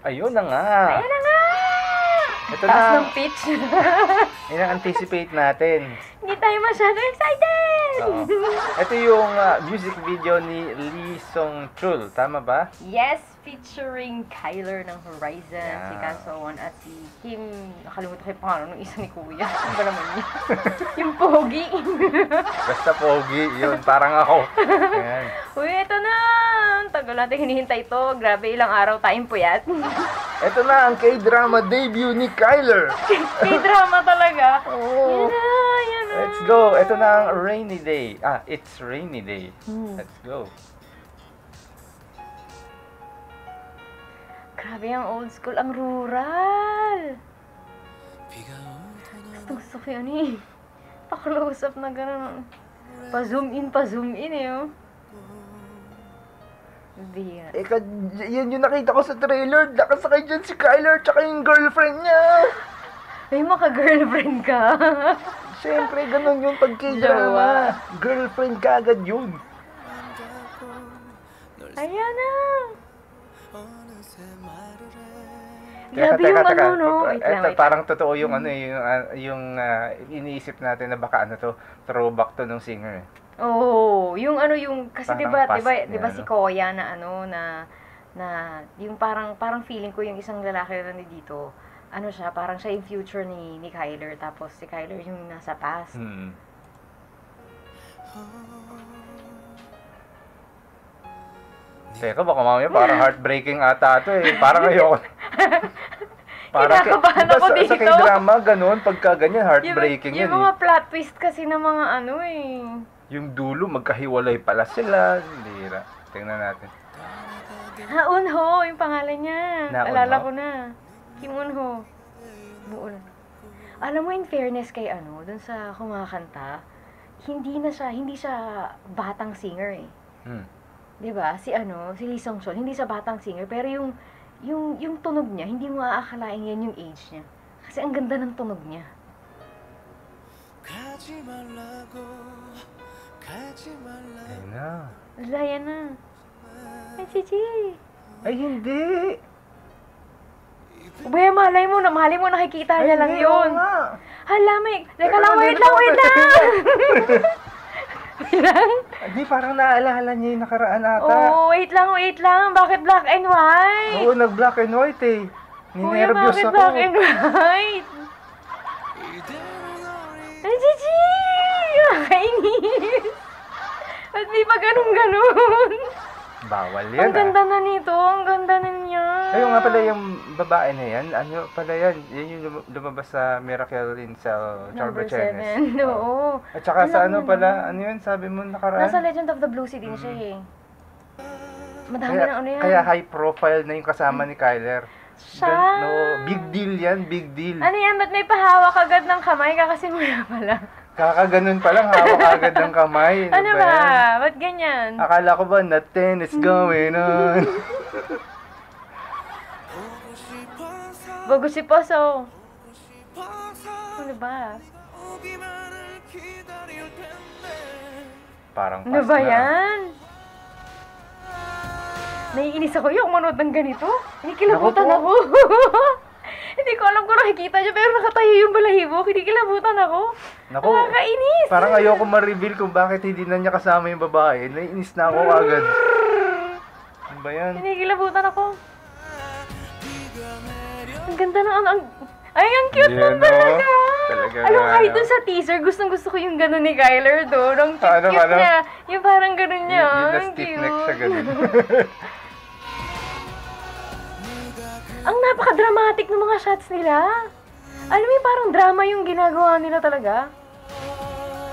Ayun na nga. Ayan na nga! Ito Taas na. ng pitch. Ina-anticipate natin. Hindi tayo masyado excited! Oo. Ito yung music video ni Lee Song Chul. Tama ba? Yes, featuring Kyler ng Horizon, Yeah. si Kansowon at si Kim, nakalimutan ko yung pangalan ng isa ni Kuya. Ano ba naman niya? Yung pogi. Basta pogi. Yun, parang ako. Ayan. Uy, ito na! Ang tagal natin hinihintay to. Grabe, ilang araw tayong puyat. Ito na ang K-drama debut ni Kyler. May drama talaga. Oh. Yan na, yan na. Let's go. Ito na ang Rainy Day. It's Rainy Day. Let's go. Grabe ang old school, ang rural. Gusto ko yun eh. Pa-close up na gano'n. Pa-zoom in eh oh. Biya. Yun yung nakita ko sa trailer. Nakasakay dyan si Kyler tsaka yung girlfriend niya. May maka-girlfriend ka. Siyempre, ganun yung pag-K-drama. Girlfriend ka agad yun. Ayan na. Grabe yung ano, no? Wait lang. Parang totoo yung ano yung iniisip natin na baka ano to, throwback to nung singer. Oo, yung ano yung kasi Parang 'di ba past si niya, Koya na ano na yung parang feeling ko yung isang lalaki na dito. Ano siya, parang siya yung future ni Kyler tapos si Kyler yung nasa past. Teka, baka mamaya parang heartbreaking ata ito eh. Parang ayoko. Kinakabahan ako dito. Sa K-drama, ganun, pagka ganyan, heartbreaking yan yung mga plot twist kasi ng mga ano eh. Yung dulo, magkahiwalay pala sila. Hira. Tingnan natin. Unho, yung pangalan niya. Na Alala Eunho? ko na. Kim Unho. Alam mo, in fairness kay ano, dun sa kumakanta, hindi siya batang singer eh. 'Di ba? Si Lee Song Chul, hindi siya batang singer, pero yung tunog niya, hindi mo aakalain yan yung age niya. Kasi ang ganda ng tunog niya. Ayun na. Laya na. Ay, Chichi. Ay, hindi. Uy, malay mo nakikita niya lang hindi, oo yun. nga. Hala, Teka lang, wait lang. Wait lang. Hindi, parang naalala niya yung nakaraan ata. Oh, wait lang. Bakit black and white? Oo, nag-black and white eh. Kuya, Ninervyos bakit ako. black and white? Ay, Chichi! Nakakainis. Ba't di pa ganun? Bawal yan. Ang ganda na nito. Ang ganda na niya. Ayun nga pala yung babae na yan. Ano pala yan? Yan yung lumabas sa Miracle in Cell Number Charber 7. Oo. At saka sa Alam ano mo pala, na. ano yun sabi mo nakaraan? Nasa Legend of the Blue Sea din siya eh. Madami Kaya, na ano yan. kaya high profile na yung kasama ni Kyler. Siya. No, big deal yan, big deal. Ano yan? Ba't may pahawak agad ng kamay? Kakasimula pala. Kakaganon pa lang, hawak agad ng kamay. Ano yan? ba? Ba't ganyan? Akala ko ba, nothing is going on. Gogo si Poso. Ano ba? Parang Ano pass ba na. yan? Naiinis ako yung manood ng ganito. Kinikilabutan Naku ako. Hindi ko alam kung nakikita niya, pero nakatayo yung balahibo. Kinikilabutan ako. Naku, Nakakainis. parang ayoko ma-reveal kung bakit hindi na niya kasama yung babae. Naiinis na ako agad. Ano ba yan? Kinikilabutan ako. Ang ganda ng ay, ang cute Yan, nun talaga. Talaga Alam mo, nga, kahit no? dun sa teaser, gustong-gusto ko yung gano'n ni Kyler doon. Ang cute-cute Ano? niya. Yung parang gano'n niya. Yung Ang na-stiff cute. neck siya ganun. Ang napaka-dramatic ng mga shots nila. Alam mo yung parang drama yung ginagawa nila talaga.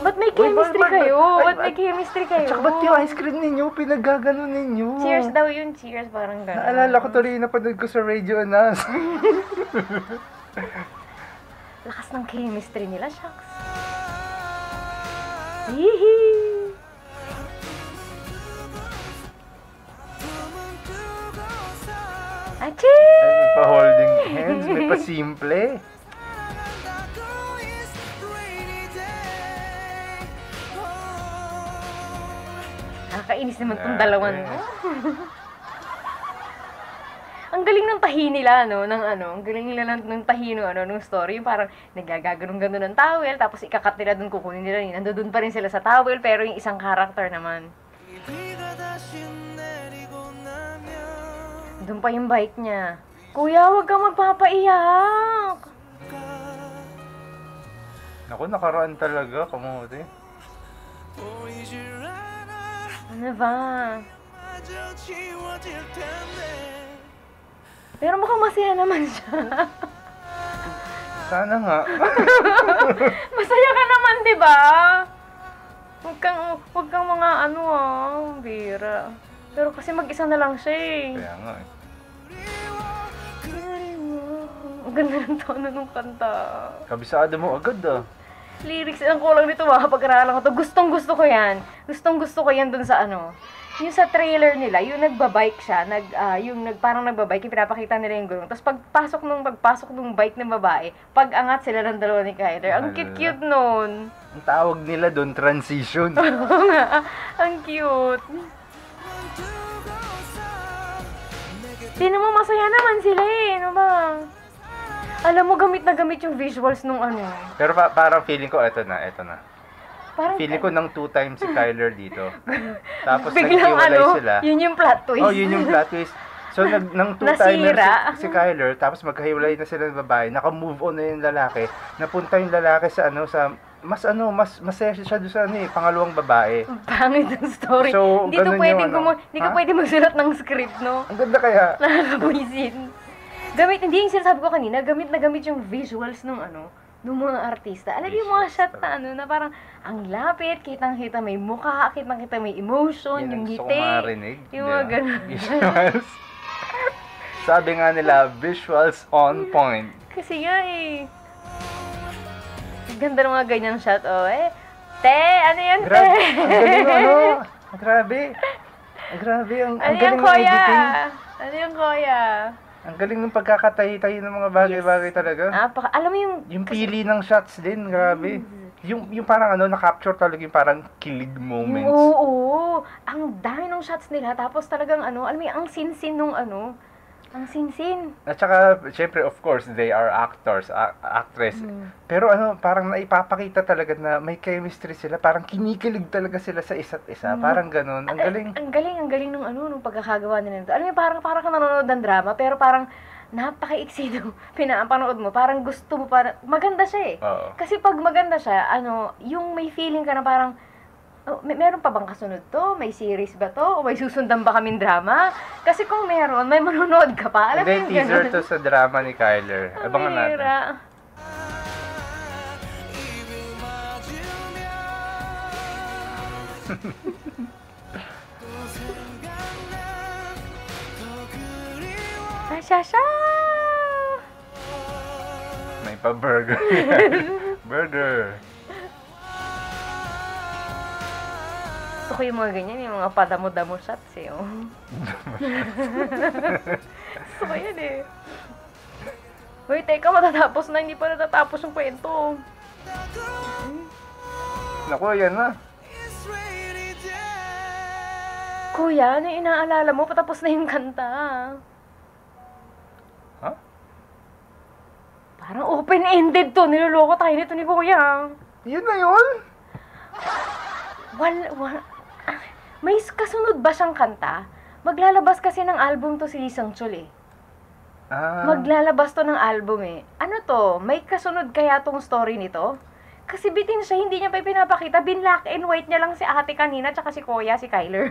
Ba't may chemistry kayo? Ba't may chemistry kayo? Tsaka ba't yung ice cream ninyo, pinagaganon ninyo? Cheers daw yun. Cheers, parang gano'n. Naalala ko tuloy na napanood ko sa Radio Anas. Lakas ng chemistry nila, shucks. Hihi! Achi! May pa-holding hands, may pa-simple. Nakakainis naman tong dalawan mo. Ang galing ng tahi nila, no? Ng ano, ang galing nila ng tahi ng story. Yung parang nagagaganong-ganon ng towel, tapos ikakat nila dun, kukunin nila yun. Nandun pa rin sila sa towel, pero yung isang character naman. Doon pa yung bike niya. Kuya, huwag kang magpapaiyak. Naku, nakaraan talaga, kamote. Ano ba? Pero mukhang masaya naman siya. Sana nga. Masaya ka naman, di ba? Huwag kang mga bira. Pero kasi mag-isa na lang siya eh. Kaya nga eh. Ang ganda ng tono ng kanta. Kabisado mo agad ah. Lyrics, ang kulang nito pag-aralan ko to. Gustong-gusto ko yan. Gustong-gusto ko yan dun sa yung sa trailer nila, yung nagbabike siya, parang nagbabike, yung pinapakita nila yung gulong. Tapos pagpasok ng bike ng babae, pag-angat sila ng dalawa ni Kyler. Ang cute-cute nun. Ang tawag nila doon, transition. Oo nga, ang cute. Tingnan mo, masaya naman sila eh. Ano ba? Alam mo, gamit na gamit yung visuals nung Pero parang feeling ko, eto na. Parang, Feeling ko ng 2 times si Kyler dito. Tapos biglang naghiwalay sila. yun yung plot twist. Oh, yun yung plot twist. So, ng 2 timer si Kyler, tapos magkahiwalay na sila ng babae, naka-move on na yung lalaki, napunta yung lalaki sa mas masaya siya doon sa pangalawang babae. Pangit ang story. So, hindi ganun hindi ka pwede magsulat ng script, no? Ang ganda kaya. Nakakabuisin. Hindi yung sinasabi ko kanina, gamit na gamit yung visuals nung mga artista. Alam yung mga shot na na parang ang lapit, kitang-kita may mukha, kitang-kita may emotion, Yan yung ang gusto ngiti. kong marinig. Yung mga ganun. Visuals. Sabi nga nila, visuals on point. Kasi nga eh. Ang ganda ng mga ganyang shot, Te, ano yan, te? Ang galing Grabe. Grabe, ang galing ng editing. Ano yung kuya? Ang galing ng pagkakatahi-tahi ng mga bagay-bagay talaga. Alam mo Yung pili ng shots din, grabe. Yung parang na-capture talaga yung parang kilig moments. Oo. Ang dami ng shots nila. Tapos talagang alam mo yung ang sinsin nung ang sinsin. At saka, syempre, of course, they are actors, actress. Pero parang naipapakita talaga na may chemistry sila. Parang kinikilig talaga sila sa isa't isa. Parang ganun. Ang galing. Ang galing nung nung pagkakagawa nila nito. Alam mo, parang ka nanonood ng drama, pero parang napaka-iksi nung pinapanood mo. Parang gusto mo, maganda siya eh. Oo. Kasi pag maganda siya, yung may feeling ka na parang, meron pa bang kasunod to? May series ba to? O may susundan ba kaming drama? Kasi kung meron, may manonood ka pa. Alam mo yung teaser ganun? to sa drama ni Kyler. Abangan natin. Asya! May pa-burger. Burger. Gusto ko yung mga ganyan, yung mga padamo-damo shots eh. Gusto ko yan eh. Wait, teka, matatapos na. Hindi pa natatapos yung kwento. Naku, yan na. Kuya, ano yung inaalala mo? Patapos na yung kanta. Ha? Parang open-ended to. Niloloko tayo nito ni Kuya. Yun na yun? May kasunod ba siyang kanta? Maglalabas kasi ng album to si Lee Seung-chul eh. Maglalabas to ng album eh. Ano to? May kasunod kaya tong story nito? Kasi bitin siya, hindi niya pa pinapakita. Bin-black and white niya lang si ate kanina, tsaka si Kuya, si Kyler.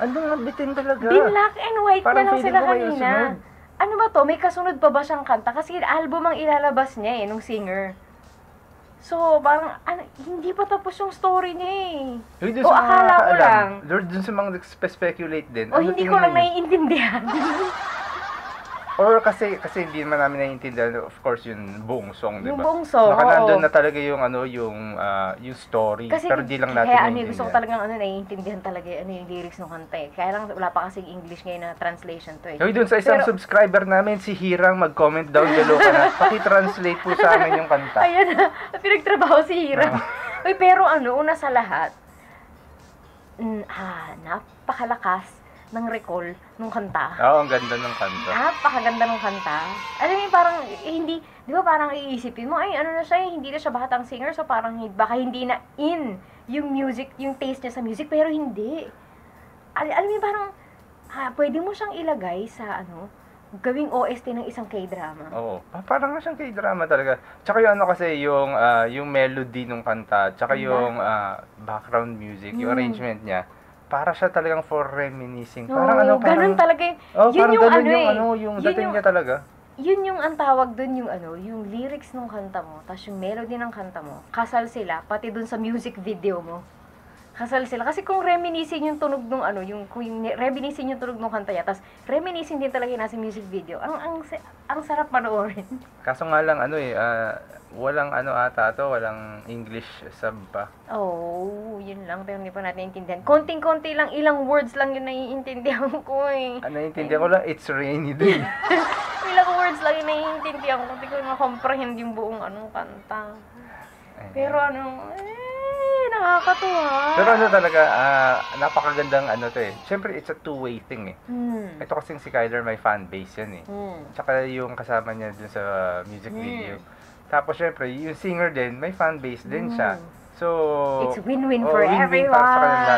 Ano nga, bitin talaga. Bin-black and white Parang niya lang sila feeling ko may kanina. kasunod. Ano ba to? May kasunod pa ba siyang kanta? Kasi album ang ilalabas niya nung singer. So, parang, hindi pa tapos yung story niya eh. Uy, dun O, sa mga akala ko nakakaalam, lang. Lord, dun sa mga nag-speculate din. O, hindi ko lang tingin ninyo? naiintindihan. Or kasi hindi man namin naiintindihan, of course, yung buong song, di ba? Yung buong song, Nandun oo. na talaga yung yung story, Kasi, pero di lang natin kaya naiintindihan. gusto ko talagang naiintindihan talaga yung lyrics ng kanta eh. Kaya lang wala pa kasing English ngayon na translation to eh. Uy, dun sa isang Pero- subscriber namin, si Hirang, mag-comment down below ka na. Paki-translate po sa amin yung kanta. Ayan na, pinagtrabaho si Hira. Uy, pero una sa lahat, napakalakas ng recall nung kanta. Oo, ang ganda ng kanta. Napakaganda ng kanta. Alam mo yung parang, hindi, di ba parang iisipin mo, ay ano na siya, hindi na siya batang singer, so parang baka hindi na in yung music, yung taste niya sa music, pero hindi. Alam mo yung parang, pwede mo siyang ilagay sa gawing OST ng isang K-drama. Oo. Parang nga siyang K-drama talaga. Tsaka yung kasi, yung melody ng kanta, tsaka yung background music, yung arrangement niya, para siya talagang for reminiscing. Parang ganun talaga yun yung dating niya talaga. Yun yung ang tawag dun, yung lyrics ng kanta mo, tapos yung melody ng kanta mo, kasal sila, pati dun sa music video mo. Kasal sila. Kasi kung reminiscing yung tunog nung kung reminiscing yung tunog nung kanta niya, tapos reminiscing din talaga yung nasa music video, ang sarap panoorin. Kaso nga lang, walang walang English sub pa. Yun lang, pero hindi pa natin intindihan. Konting-konti lang, ilang words lang yun naiintindihan ko eh. Naiintindihan ko lang, it's rainy din. Ilang words lang yun naiintindihan ko, hindi ko ma-comprehend yung buong kanta. Pero nakakatuwa. Pero talaga, napakagandang Siyempre, it's a two-way thing eh. Ito kasing si Kyler, may fan base yan eh. Tsaka yung kasama niya dun sa music video. Tapos syempre, yung singer din, may fan base din siya. So, it's win-win for everyone. Para sa kanila.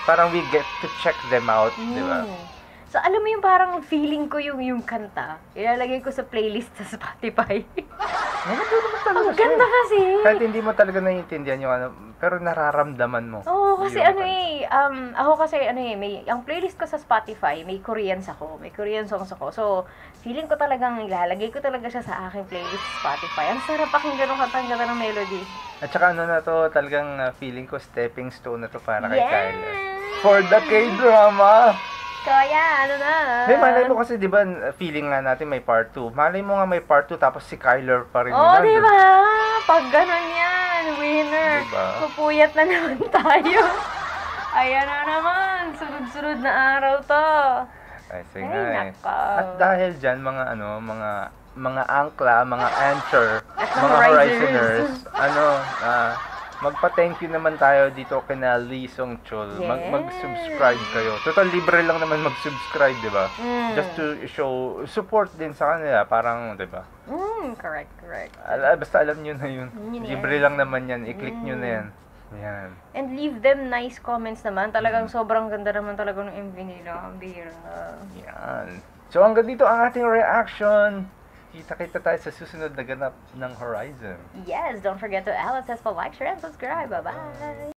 Parang we get to check them out, di ba? So, alam mo yung parang feeling ko yung kanta, ilalagay ko sa playlist sa Spotify. Ang ganda kasi. Kahit hindi mo talaga naiintindihan yung pero nararamdaman mo. Kasi ako kasi ang playlist ko sa Spotify, may Korean songs ako. So, feeling ko talagang ilalagay ko talaga siya sa aking playlist sa Spotify. Ang sarap pakinggan ng kanta, ang ganda ng melody. At saka talagang feeling ko stepping stone na to para kay Kyler. For the K-drama! Kaya, malay mo kasi, di ba, feeling nga natin may part 2. Malay mo nga may part 2, tapos si Kyler pa rin. Di ba? Pag ganun yan, winner. Diba? Pupuyat na naman tayo. Ayan na naman, sunod-sunod na araw to. Ay, naka. At dahil dyan, mga angkla, mga anchor, mga horizoners, magpa-thank you naman tayo dito kina Lee Song Chul. Mag-subscribe kayo. Total, libre lang naman mag-subscribe, di ba? Just to show support din sa kanila. Parang, di ba? Correct. Basta alam nyo na yun. Libre lang naman yan. I-click nyo na yan. Yan. And leave them nice comments naman. Talagang sobrang ganda naman talaga ng MV nila. Ang bira. Yan. So, hanggang dito ang ating reaction. Kita-kita tayo sa susunod na ganap ng Horizon. Yes, don't forget to like, share, and subscribe. Bye-bye!